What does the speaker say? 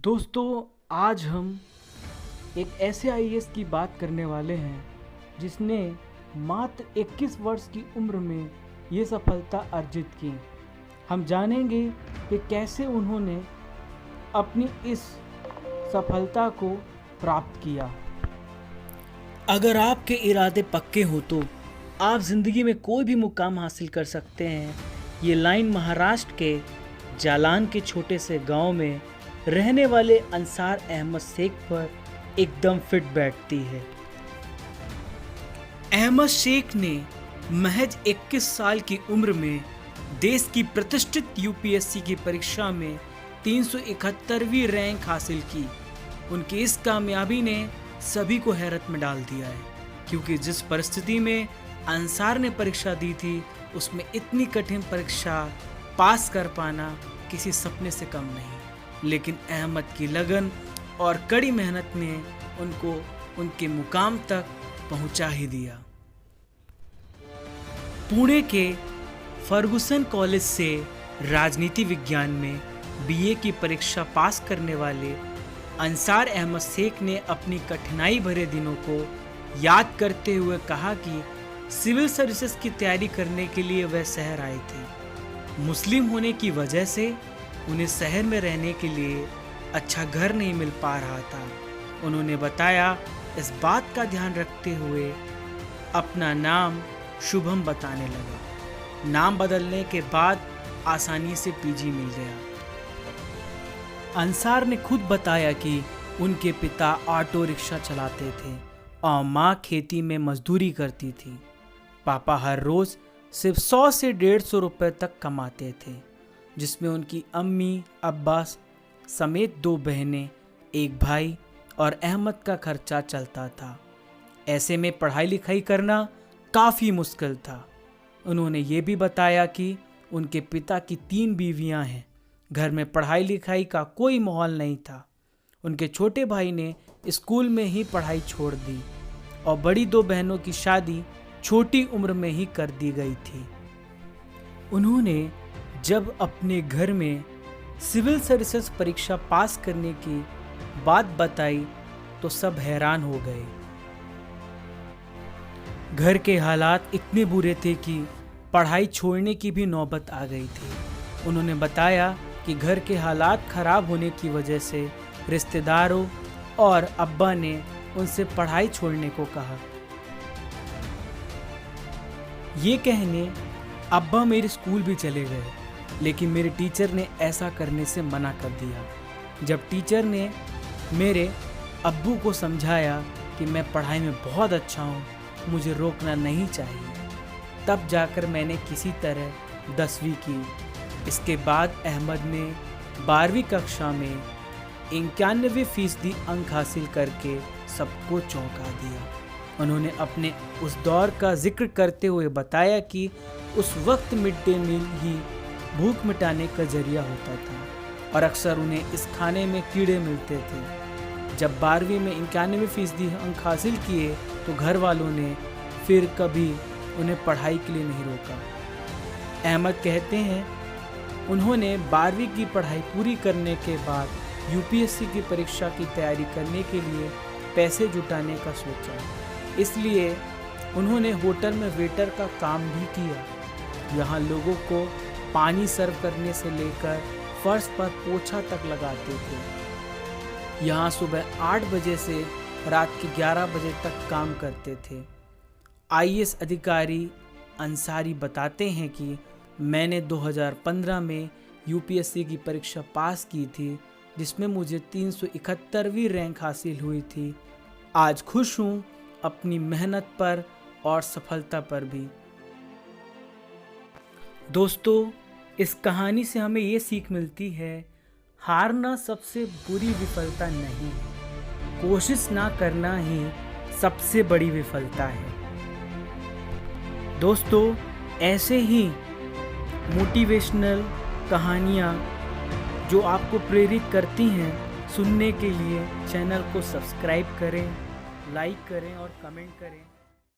दोस्तों, आज हम एक ऐसे आईएएस की बात करने वाले हैं जिसने मात्र 21 वर्ष की उम्र में ये सफलता अर्जित की। हम जानेंगे कि कैसे उन्होंने अपनी इस सफलता को प्राप्त किया। अगर आपके इरादे पक्के हो तो आप ज़िंदगी में कोई भी मुकाम हासिल कर सकते हैं। ये लाइन महाराष्ट्र के जालान के छोटे से गांव में रहने वाले अंसार अहमद शेख पर एकदम फिट बैठती है। अहमद शेख ने महज 21 साल की उम्र में देश की प्रतिष्ठित यूपीएससी की परीक्षा में 371वीं रैंक हासिल की। उनकी इस कामयाबी ने सभी को हैरत में डाल दिया है, क्योंकि जिस परिस्थिति में अंसार ने परीक्षा दी थी उसमें इतनी कठिन परीक्षा पास कर पाना किसी सपने से कम नहीं। लेकिन अहमद की लगन और कड़ी मेहनत ने उनको उनके मुकाम तक पहुंचा ही दिया। पुणे के फर्गुसन कॉलेज से राजनीति विज्ञान में बीए की परीक्षा पास करने वाले अंसार अहमद शेख ने अपनी कठिनाई भरे दिनों को याद करते हुए कहा कि सिविल सर्विसेज की तैयारी करने के लिए वह शहर आए थे। मुस्लिम होने की वजह से उन्हें शहर में रहने के लिए अच्छा घर नहीं मिल पा रहा था। उन्होंने बताया, इस बात का ध्यान रखते हुए अपना नाम शुभम बताने लगा। नाम बदलने के बाद आसानी से पीजी मिल गया। अंसार ने खुद बताया कि उनके पिता ऑटो रिक्शा चलाते थे और माँ खेती में मजदूरी करती थी। पापा हर रोज सिर्फ 100 से 150 रुपए तक कमाते थे, जिसमें उनकी अम्मी, अब्बा समेत 2 बहनें, 1 भाई और अहमद का खर्चा चलता था। ऐसे में पढ़ाई लिखाई करना काफ़ी मुश्किल था। उन्होंने ये भी बताया कि उनके पिता की 3 बीवियां हैं। घर में पढ़ाई लिखाई का कोई माहौल नहीं था। उनके छोटे भाई ने स्कूल में ही पढ़ाई छोड़ दी और बड़ी 2 बहनों की शादी छोटी उम्र में ही कर दी गई थी। उन्होंने जब अपने घर में सिविल सर्विसेज परीक्षा पास करने की बात बताई तो सब हैरान हो गए। घर के हालात इतने बुरे थे कि पढ़ाई छोड़ने की भी नौबत आ गई थी। उन्होंने बताया कि घर के हालात खराब होने की वजह से रिश्तेदारों और अब्बा ने उनसे पढ़ाई छोड़ने को कहा। ये कहने अब्बा मेरे स्कूल भी चले गए, लेकिन मेरे टीचर ने ऐसा करने से मना कर दिया। जब टीचर ने मेरे अब्बू को समझाया कि मैं पढ़ाई में बहुत अच्छा हूँ, मुझे रोकना नहीं चाहिए, तब जाकर मैंने किसी तरह 10वीं की। इसके बाद अहमद ने 12वीं कक्षा में 91% अंक हासिल करके सबको चौंका दिया। उन्होंने अपने उस दौर का जिक्र करते हुए बताया कि उस वक्त मिड डे मील ही भूख मिटाने का जरिया होता था और अक्सर उन्हें इस खाने में कीड़े मिलते थे। जब 12वीं में 91% अंक हासिल किए तो घर वालों ने फिर कभी उन्हें पढ़ाई के लिए नहीं रोका। अहमद कहते हैं, उन्होंने 12वीं की पढ़ाई पूरी करने के बाद यूपीएससी की परीक्षा की तैयारी करने के लिए पैसे जुटाने का सोचा, इसलिए उन्होंने होटल में वेटर का काम भी किया। यहाँ लोगों को पानी सर्व करने से लेकर फर्श पर पोछा तक लगाते थे। यहाँ सुबह 8 बजे से रात के 11 बजे तक काम करते थे। आईएएस अधिकारी अंसारी बताते हैं कि मैंने 2015 में यूपीएससी की परीक्षा पास की थी, जिसमें मुझे 371वीं रैंक हासिल हुई थी। आज खुश हूँ अपनी मेहनत पर और सफलता पर भी। दोस्तों, इस कहानी से हमें ये सीख मिलती है, हारना सबसे बुरी विफलता नहीं है, कोशिश ना करना ही सबसे बड़ी विफलता है। दोस्तों, ऐसे ही मोटिवेशनल कहानियाँ जो आपको प्रेरित करती हैं, सुनने के लिए चैनल को सब्सक्राइब करें, लाइक करें और कमेंट करें।